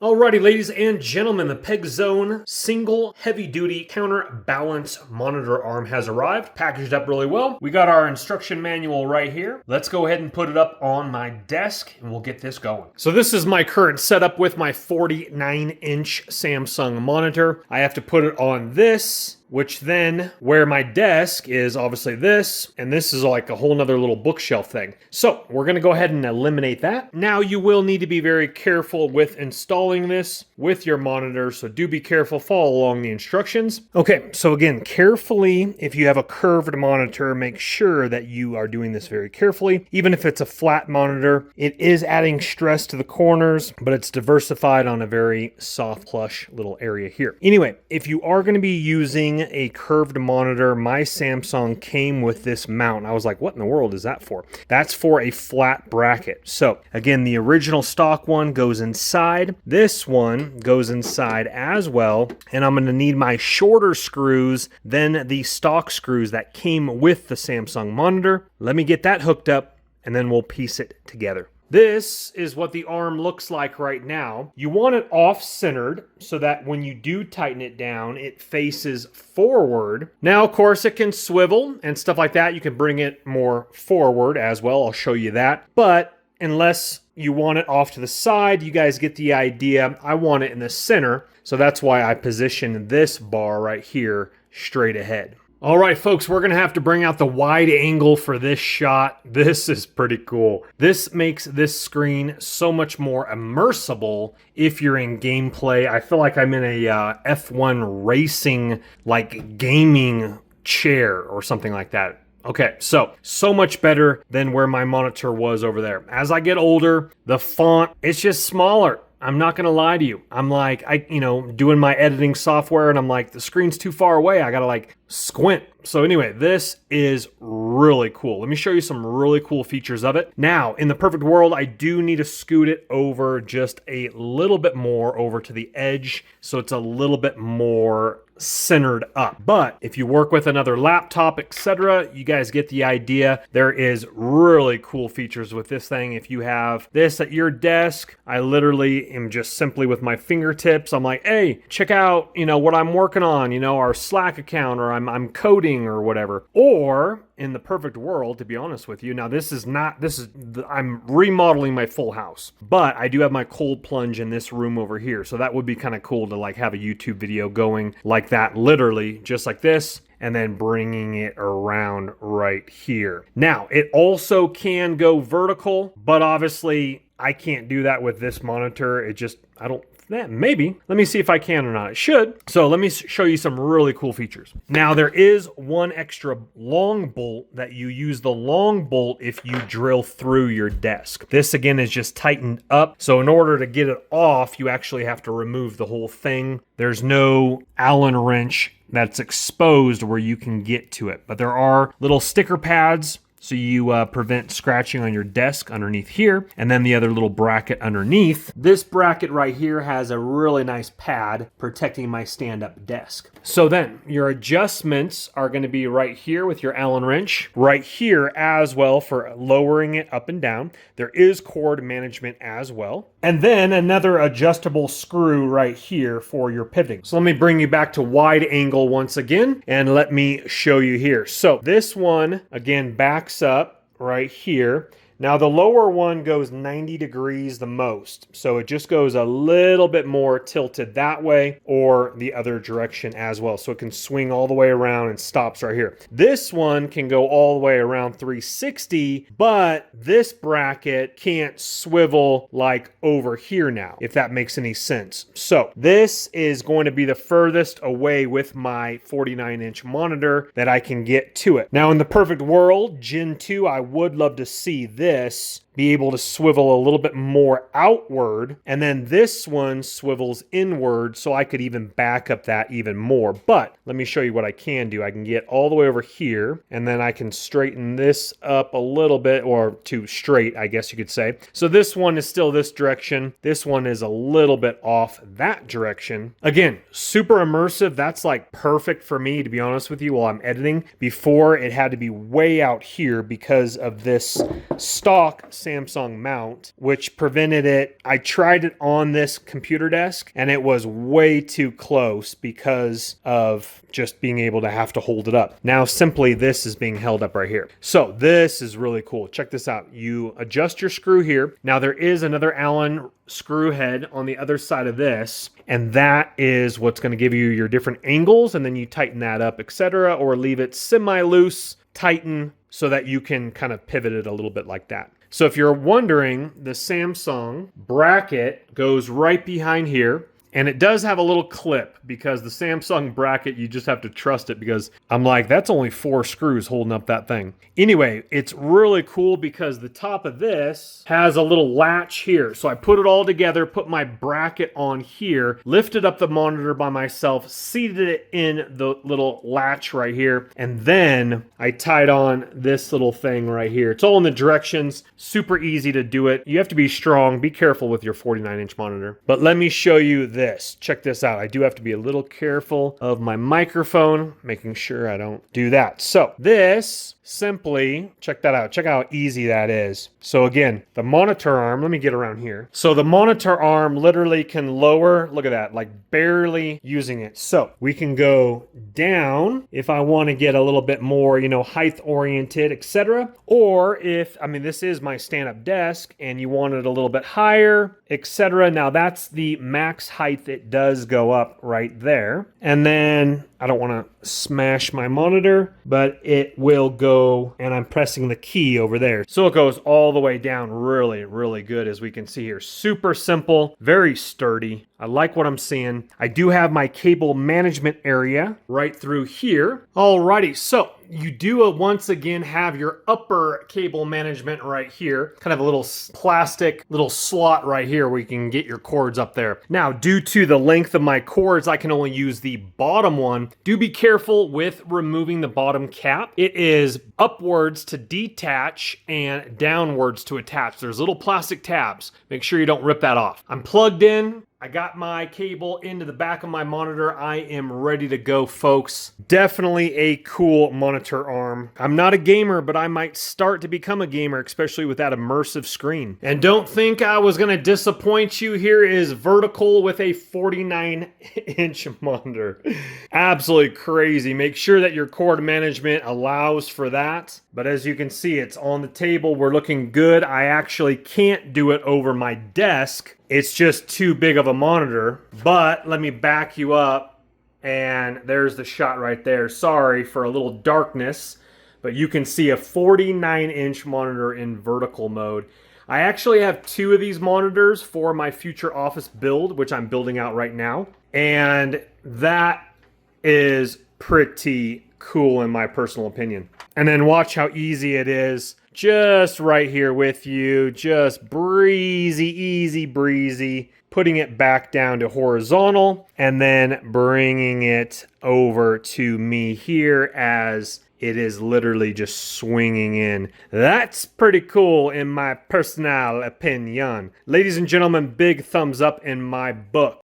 Alrighty, ladies and gentlemen, the PegZone single heavy-duty counterbalance monitor arm has arrived, packaged up really well. We got our instruction manual right here. Let's go ahead and put it up on my desk and we'll get this going. So this is my current setup with my 49-inch Samsung monitor. I have to put it on this, which then where my desk is obviously this, and this is like a whole nother little bookshelf thing. So we're gonna go ahead and eliminate that. Now you will need to be very careful with installing this with your monitor, so do be careful, follow along the instructions. Okay, so again, carefully, if you have a curved monitor, make sure that you are doing this very carefully. Even if it's a flat monitor, it is adding stress to the corners, but it's diversified on a very soft, plush little area here. Anyway, if you are gonna be using a curved monitor, my Samsung came with this mount. I was like, what in the world is that for? That's for a flat bracket. So again, the original stock one goes inside. This one goes inside as well. And I'm going to need my shorter screws than the stock screws that came with the Samsung monitor. Let me get that hooked up and then we'll piece it together. This is what the arm looks like right now. You want it off-centered so that when you do tighten it down, it faces forward. Now, of course, it can swivel and stuff like that. You can bring it more forward as well. I'll show you that. But unless you want it off to the side, you guys get the idea. I want it in the center. So that's why I position this bar right here straight ahead. All right, folks, we're going to have to bring out the wide angle for this shot. This is pretty cool. This makes this screen so much more immersible if you're in gameplay. I feel like I'm in a F1 racing, like gaming chair or something like that. Okay, so much better than where my monitor was over there. As I get older, the font, it's just smaller. I'm not going to lie to you. I'm like, doing my editing software and I'm like, the screen's too far away. I got to like squint. So anyway, this is really cool. Let me show you some really cool features of it. Now, in the perfect world, I do need to scoot it over just a little bit more over to the edge. So it's a little bit more centered up. But if you work with another laptop, etc., you guys get the idea. There is really cool features with this thing. If you have this at your desk, I literally am just simply with my fingertips. I'm like, hey, check out, what I'm working on, our Slack account, or I'm coding or whatever. Or in the perfect world, to be honest with you, now I'm remodeling my full house, but I do have my cold plunge in this room over here. So that would be kind of cool to like have a YouTube video going like that, literally just like this, and then bringing it around right here. Now, it also can go vertical, but obviously I can't do that with this monitor. Maybe. Let me see if I can or not. It should. So let me show you some really cool features. Now, there is one extra long bolt that you use the long bolt if you drill through your desk. This, again, is just tightened up. So in order to get it off, you actually have to remove the whole thing. There's no Allen wrench that's exposed where you can get to it. But there are little sticker pads so you prevent scratching on your desk underneath here, and then the other little bracket underneath. This bracket right here has a really nice pad protecting my stand-up desk. So then your adjustments are going to be right here with your Allen wrench, right here as well for lowering it up and down. There is cord management as well. And then another adjustable screw right here for your pivoting. So let me bring you back to wide angle once again, and let me show you here. So this one, again, backs up right here. Now the lower one goes 90 degrees the most, so it just goes a little bit more tilted that way or the other direction as well. So it can swing all the way around and stops right here. This one can go all the way around 360, but this bracket can't swivel like over here now, if that makes any sense. So this is going to be the furthest away with my 49-inch monitor that I can get to it. Now in the perfect world, Gen 2, I would love to see this be able to swivel a little bit more outward, and then this one swivels inward, so I could even back up that even more. But let me show you what I can do. I can get all the way over here, and then I can straighten this up a little bit, or to straight, I guess you could say. So this one is still this direction. This one is a little bit off that direction. Again, super immersive. That's like perfect for me, to be honest with you, while I'm editing. Before, it had to be way out here because of this stock Samsung mount, which prevented it. I tried it on this computer desk and it was way too close because of just being able to have to hold it up. Now simply this is being held up right here. So this is really cool. Check this out. You adjust your screw here. Now there is another Allen screw head on the other side of this, and that is what's going to give you your different angles, and then you tighten that up, etc., or leave it semi-loose, tighten, so that you can kind of pivot it a little bit like that. So if you're wondering, the Samsung bracket goes right behind here. And it does have a little clip, because the Samsung bracket, you just have to trust it, because I'm like, that's only 4 screws holding up that thing. Anyway, it's really cool because the top of this has a little latch here. So I put it all together, put my bracket on here, lifted up the monitor by myself, seated it in the little latch right here, and then I tied on this little thing right here. It's all in the directions, super easy to do it. You have to be strong, be careful with your 49-inch monitor. But let me show you this. Check this out. I do have to be a little careful of my microphone, making sure I don't do that. So this simply, check that out. Check how easy that is. So again, the monitor arm, let me get around here. So the monitor arm literally can lower, look at that, like barely using it. So we can go down if I want to get a little bit more, you know, height oriented, etc. Or if, I mean, this is my stand-up desk and you want it a little bit higher, etc. Now that's the max height. It does go up right there. And then I don't want to smash my monitor, but it will go, and I'm pressing the key over there. So it goes all the way down really, really good, as we can see here. Super simple, very sturdy. I like what I'm seeing. I do have my cable management area right through here. Alrighty, so you do once again have your upper cable management right here. Kind of a little plastic little slot right here where you can get your cords up there. Now, due to the length of my cords, I can only use the bottom one. Do be careful with removing the bottom cap. It is upwards to detach and downwards to attach. There's little plastic tabs. Make sure you don't rip that off. I'm plugged in. I got my cable into the back of my monitor. I am ready to go, folks. Definitely a cool monitor arm. I'm not a gamer, but I might start to become a gamer, especially with that immersive screen. And don't think I was going to disappoint you. Here is vertical with a 49-inch monitor. Absolutely crazy. Make sure that your cord management allows for that. But as you can see, it's on the table. We're looking good. I actually can't do it over my desk. It's just too big of a monitor, but let me back you up, and there's the shot right there. Sorry for a little darkness, but you can see a 49-inch monitor in vertical mode. I actually have 2 of these monitors for my future office build, which I'm building out right now, and that is pretty cool in my personal opinion. And then watch how easy it is. Just right here with you, just breezy, easy breezy, putting it back down to horizontal and then bringing it over to me here as it is literally just swinging in. That's pretty cool in my personal opinion. Ladies and gentlemen, big thumbs up in my book.